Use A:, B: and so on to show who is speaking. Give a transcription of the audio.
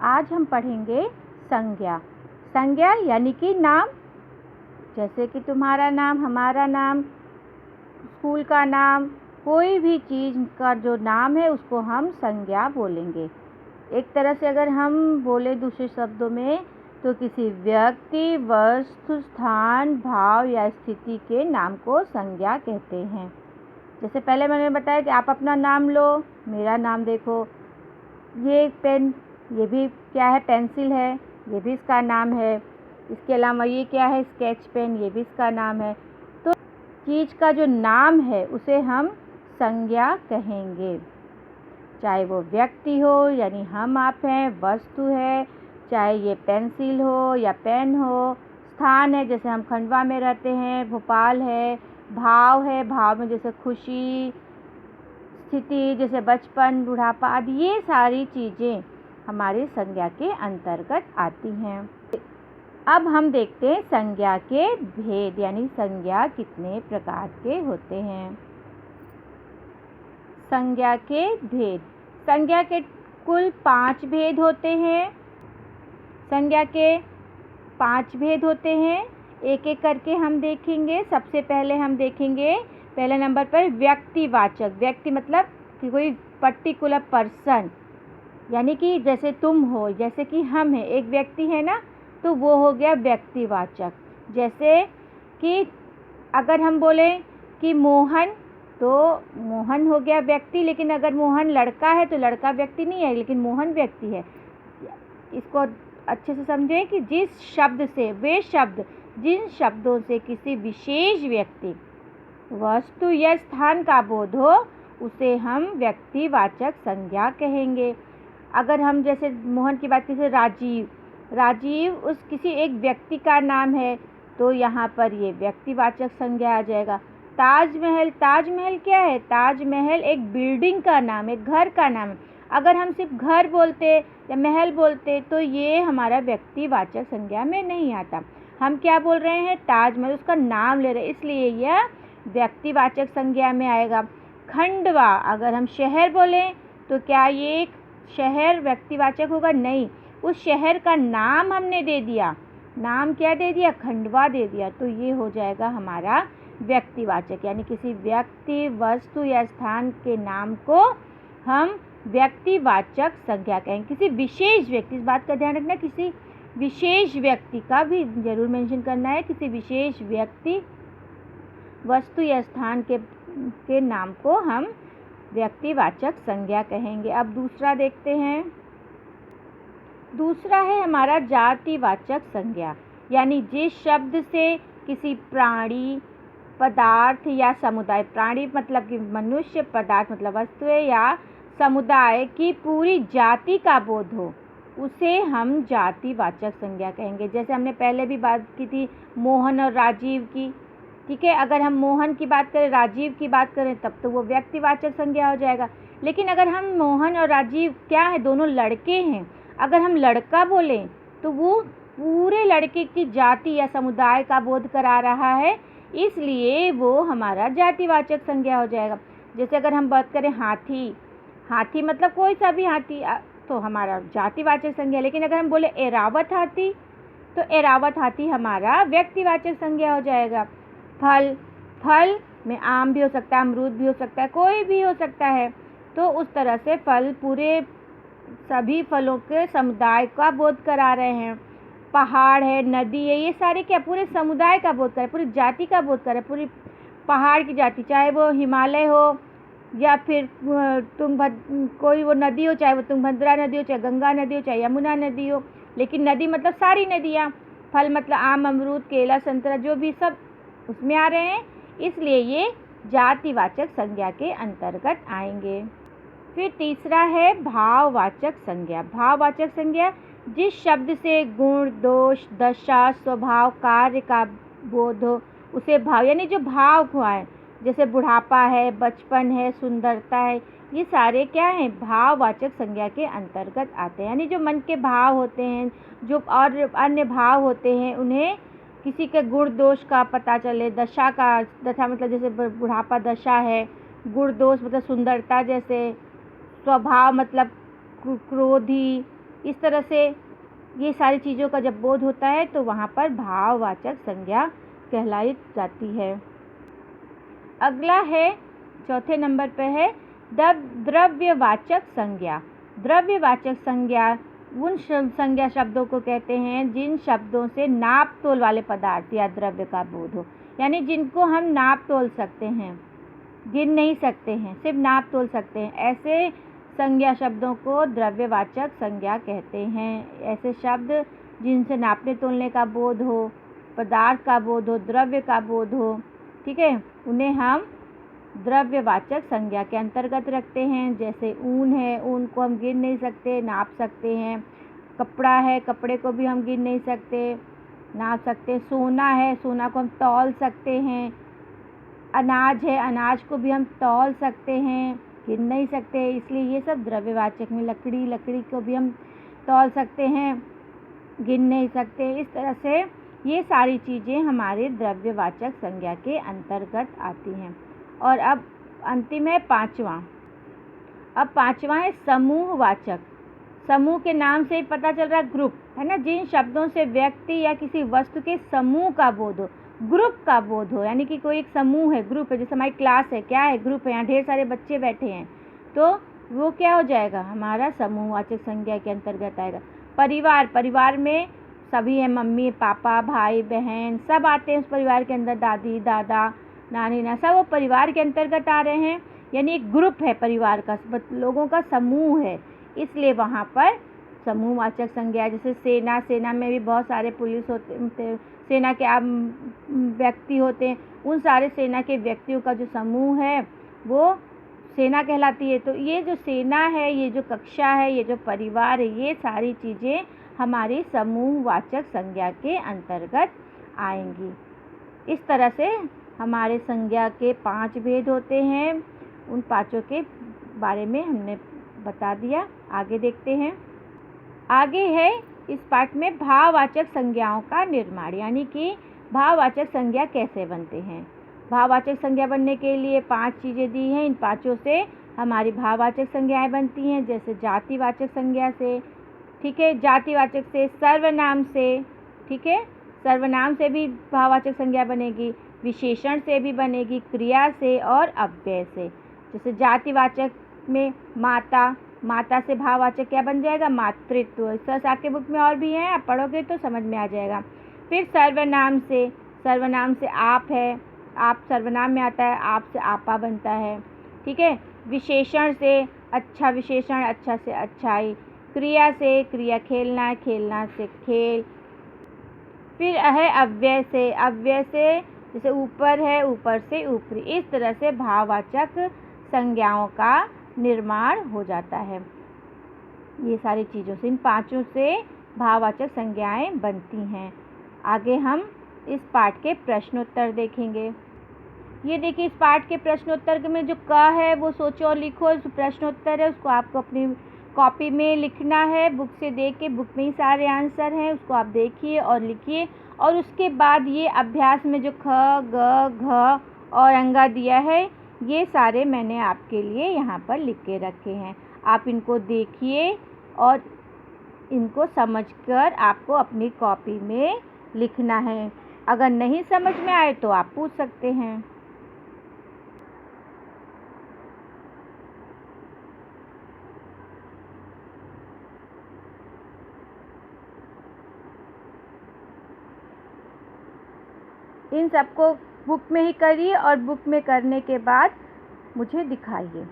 A: आज हम पढ़ेंगे संज्ञा। संज्ञा यानी कि नाम, जैसे कि तुम्हारा नाम, हमारा नाम, स्कूल का नाम, कोई भी चीज़ का जो नाम है उसको हम संज्ञा बोलेंगे। एक तरह से अगर हम बोले दूसरे शब्दों में तो किसी व्यक्ति, वस्तु, स्थान, भाव या स्थिति के नाम को संज्ञा कहते हैं। जैसे पहले मैंने बताया कि आप अपना नाम लो, मेरा नाम देखो, ये पेन, ये भी क्या है, पेंसिल है, ये भी इसका नाम है। इसके अलावा ये क्या है, स्केच पेन, ये भी इसका नाम है। तो चीज़ का जो नाम है उसे हम संज्ञा कहेंगे, चाहे वो व्यक्ति हो यानी हम आप हैं, वस्तु है, चाहे ये पेंसिल हो या पेन हो, स्थान है जैसे हम खंडवा में रहते हैं, भोपाल है, भाव है, भाव में जैसे खुशी, स्थिति जैसे बचपन, बुढ़ापा आदि, ये सारी चीज़ें हमारी संज्ञा के अंतर्गत आती हैं। अब हम देखते हैं संज्ञा के भेद, यानी संज्ञा कितने प्रकार के होते हैं। संज्ञा के भेद, संज्ञा के कुल 5 भेद होते हैं। संज्ञा के 5 भेद होते हैं, एक एक करके हम देखेंगे। सबसे पहले हम देखेंगे पहले नंबर पर व्यक्तिवाचक। व्यक्ति मतलब कि कोई पर्टिकुलर पर्सन, यानी कि जैसे तुम हो, जैसे कि हम हैं, एक व्यक्ति है ना, तो वो हो गया व्यक्तिवाचक। जैसे कि अगर हम बोले कि मोहन, तो मोहन हो गया व्यक्ति, लेकिन अगर मोहन लड़का है तो लड़का व्यक्ति नहीं है, लेकिन मोहन व्यक्ति है। इसको अच्छे से समझें कि जिस शब्द से, वे शब्द जिन शब्दों से किसी विशेष व्यक्ति, वस्तु या स्थान का बोध हो उसे हम व्यक्तिवाचक संज्ञा कहेंगे। अगर हम जैसे मोहन की बात करें, राजीव, राजीव उस किसी एक व्यक्ति का नाम है तो यहाँ पर ये व्यक्तिवाचक संज्ञा आ जाएगा। ताजमहल, ताजमहल क्या है, ताजमहल एक बिल्डिंग का नाम है, घर का नाम है। अगर हम सिर्फ घर बोलते या महल बोलते तो ये हमारा व्यक्तिवाचक संज्ञा में नहीं आता। हम क्या बोल रहे हैं, ताजमहल, उसका नाम ले रहे हैं, इसलिए यह व्यक्तिवाचक संज्ञा में आएगा। खंडवा, अगर हम शहर बोलें तो क्या ये एक शहर व्यक्तिवाचक होगा, नहीं, उस शहर का नाम हमने दे दिया, नाम क्या दे दिया, खंडवा दे दिया, तो ये हो जाएगा हमारा व्यक्तिवाचक। यानी किसी व्यक्ति, वस्तु या स्थान के नाम को हम व्यक्तिवाचक संज्ञा कहेंगे। किसी विशेष व्यक्ति, इस बात का ध्यान रखना, किसी विशेष व्यक्ति का भी जरूर मेंशन करना है, किसी विशेष व्यक्ति, वस्तु या स्थान के नाम को हम व्यक्तिवाचक संज्ञा कहेंगे। अब दूसरा देखते हैं। दूसरा है हमारा जातिवाचक संज्ञा, यानी जिस शब्द से किसी प्राणी, पदार्थ या समुदाय, प्राणी मतलब कि मनुष्य, पदार्थ मतलब वस्तुएं या समुदाय की पूरी जाति का बोध हो उसे हम जातिवाचक संज्ञा कहेंगे। जैसे हमने पहले भी बात की थी मोहन और राजीव की, ठीक है। अगर हम मोहन की बात करें, राजीव की बात करें, तब तो वो व्यक्तिवाचक संज्ञा हो जाएगा। लेकिन अगर हम मोहन और राजीव क्या है, दोनों लड़के हैं, अगर हम लड़का बोलें तो वो पूरे लड़के की जाति या समुदाय का बोध करा रहा है, इसलिए वो हमारा जातिवाचक संज्ञा हो जाएगा। जैसे अगर हम बात करें हाथी, हाथी मतलब कोई सा भी हाथी, तो हमारा जातिवाचक संज्ञा। लेकिन अगर हम बोले एरावत हाथी, तो एरावत हाथी हमारा व्यक्तिवाचक संज्ञा हो जाएगा। फल, फल में आम भी हो सकता है, अमरूद भी हो सकता है, कोई भी हो सकता है, तो उस तरह से फल पूरे सभी फलों के समुदाय का बोध करा रहे हैं। पहाड़ है, नदी है, ये सारे क्या पूरे समुदाय का बोध कर रहे हैं, पूरी जाति का बोध कर रहे हैं, पूरी पहाड़ की जाति, चाहे वो हिमालय हो या फिर कोई वो नदी हो, चाहे वो तुंगभद्रा नदी हो, चाहे गंगा नदी हो, चाहे यमुना नदी हो, लेकिन नदी मतलब सारी नदियाँ, फल मतलब आम, अमरूद, केला, संतरा, जो भी सब उसमें आ रहे हैं, इसलिए ये जातिवाचक संज्ञा के अंतर्गत आएंगे। फिर तीसरा है भाववाचक संज्ञा। भाववाचक संज्ञा जिस शब्द से गुण, दोष, दशा, स्वभाव, कार्य का बोध हो उसे भाव, यानी जो भाव हुआ है, जैसे बुढ़ापा है, बचपन है, सुंदरता है, ये सारे क्या हैं, भाववाचक संज्ञा के अंतर्गत आते हैं। यानी जो मन के भाव होते हैं, जो और अन्य भाव होते हैं, उन्हें किसी के गुण दोष का पता चले, दशा का, दशा मतलब जैसे बुढ़ापा दशा है, गुण दोष मतलब सुंदरता, जैसे स्वभाव मतलब क्रोधी, इस तरह से ये सारी चीज़ों का जब बोध होता है तो वहाँ पर भाववाचक संज्ञा कहलाई जाती है। अगला है, चौथे नंबर पे है द्रव्यवाचक संज्ञा। द्रव्यवाचक संज्ञा उन संज्ञा शब्दों को कहते हैं जिन शब्दों से नाप तोल वाले पदार्थ या द्रव्य का बोध हो, यानी जिनको हम नाप तोल सकते हैं, गिन नहीं सकते हैं, सिर्फ नाप तोल सकते हैं। ऐसे संज्ञा शब्दों को द्रव्यवाचक संज्ञा कहते हैं। ऐसे शब्द जिनसे नापने तोलने का बोध हो, पदार्थ का बोध हो, द्रव्य का बोध हो, ठीक है, उन्हें हम द्रव्यवाचक संज्ञा के अंतर्गत रखते हैं। जैसे ऊन है, ऊन को हम गिन नहीं सकते, नाप सकते हैं। कपड़ा है, कपड़े को भी हम गिन नहीं सकते, नाप सकते। सोना है, सोना को हम तौल सकते हैं। अनाज है, अनाज को भी हम तौल सकते हैं, गिन नहीं सकते, इसलिए ये सब द्रव्यवाचक में। लकड़ी को भी हम तौल सकते हैं, गिन नहीं सकते। इस तरह से ये सारी चीज़ें हमारे द्रव्यवाचक संज्ञा के अंतर्गत आती हैं। और अब अंतिम है पांचवा। अब पांचवा है समूहवाचक। समूह के नाम से ही पता चल रहा है ग्रुप, है ना। जिन शब्दों से व्यक्ति या किसी वस्तु के समूह का बोध हो, ग्रुप का बोध हो, यानी कि कोई एक समूह है, ग्रुप है। जैसे हमारी क्लास है, क्या है, ग्रुप है, यहाँ ढेर सारे बच्चे बैठे हैं, तो वो क्या हो जाएगा, हमारा समूहवाचक संज्ञा के अंतर्गत आएगा। परिवार, परिवार में सभी हैं, मम्मी पापा भाई बहन सब आते हैं उस परिवार के अंदर, दादी दादा नानी ना, सब वो परिवार के अंतर्गत आ रहे हैं, यानी एक ग्रुप है, परिवार का लोगों का समूह है, इसलिए वहाँ पर समूहवाचक संज्ञा। जैसे सेना, सेना में भी बहुत सारे पुलिस होते, सेना के व्यक्ति होते हैं, उन सारे सेना के व्यक्तियों का जो समूह है वो सेना कहलाती है। तो ये जो सेना है, ये जो कक्षा है, ये जो परिवार है, ये सारी चीज़ें हमारी समूहवाचक संज्ञा के अंतर्गत आएंगी। इस तरह से हमारे संज्ञा के 5 भेद होते हैं। उन पांचों के बारे में हमने बता दिया। आगे देखते हैं। आगे है इस पाठ में भाववाचक संज्ञाओं का निर्माण, यानी कि भाववाचक संज्ञा कैसे बनते हैं। भाववाचक संज्ञा बनने के लिए 5 चीज़ें दी हैं। इन पांचों से हमारी भाववाचक संज्ञाएं बनती हैं। जैसे जातिवाचक संज्ञा से, ठीक है, जातिवाचक से, सर्वनाम से, ठीक है, सर्वनाम से भी भाववाचक संज्ञा बनेगी, विशेषण से भी बनेगी, क्रिया से और अव्यय से। जैसे जातिवाचक में माता, माता से भाववाचक क्या बन जाएगा, मातृत्व। इस तरह से आपके बुक में और भी हैं, आप पढ़ोगे तो समझ में आ जाएगा। फिर सर्वनाम से, सर्वनाम से आप है, आप सर्वनाम में आता है, आप से आपा बनता है, ठीक है। विशेषण से अच्छा विशेषण, अच्छा से अच्छाई। क्रिया से, क्रिया खेलना, खेलना से खेल। फिर है अव्यय से, अव्यय से जैसे ऊपर है, ऊपर से ऊपरी। इस तरह से भाववाचक संज्ञाओं का निर्माण हो जाता है। ये सारी चीज़ों से, इन पांचों से भाववाचक संज्ञाएं बनती हैं। आगे हम इस पाठ के प्रश्नोत्तर देखेंगे। ये देखिए, इस पाठ के प्रश्नोत्तर में जो क है वो सोचो और लिखो। जो प्रश्नोत्तर है उसको आपको अपनी कॉपी में लिखना है, बुक से देख के। बुक में ही सारे आंसर हैं, उसको आप देखिए और लिखिए। और उसके बाद ये अभ्यास में जो ख, ग, घ और अंगा दिया है, ये सारे मैंने आपके लिए यहाँ पर लिख के रखे हैं। आप इनको देखिए और इनको समझकर आपको अपनी कॉपी में लिखना है। अगर नहीं समझ में आए तो आप पूछ सकते हैं। इन सबको बुक में ही करिए और बुक में करने के बाद मुझे दिखाइए।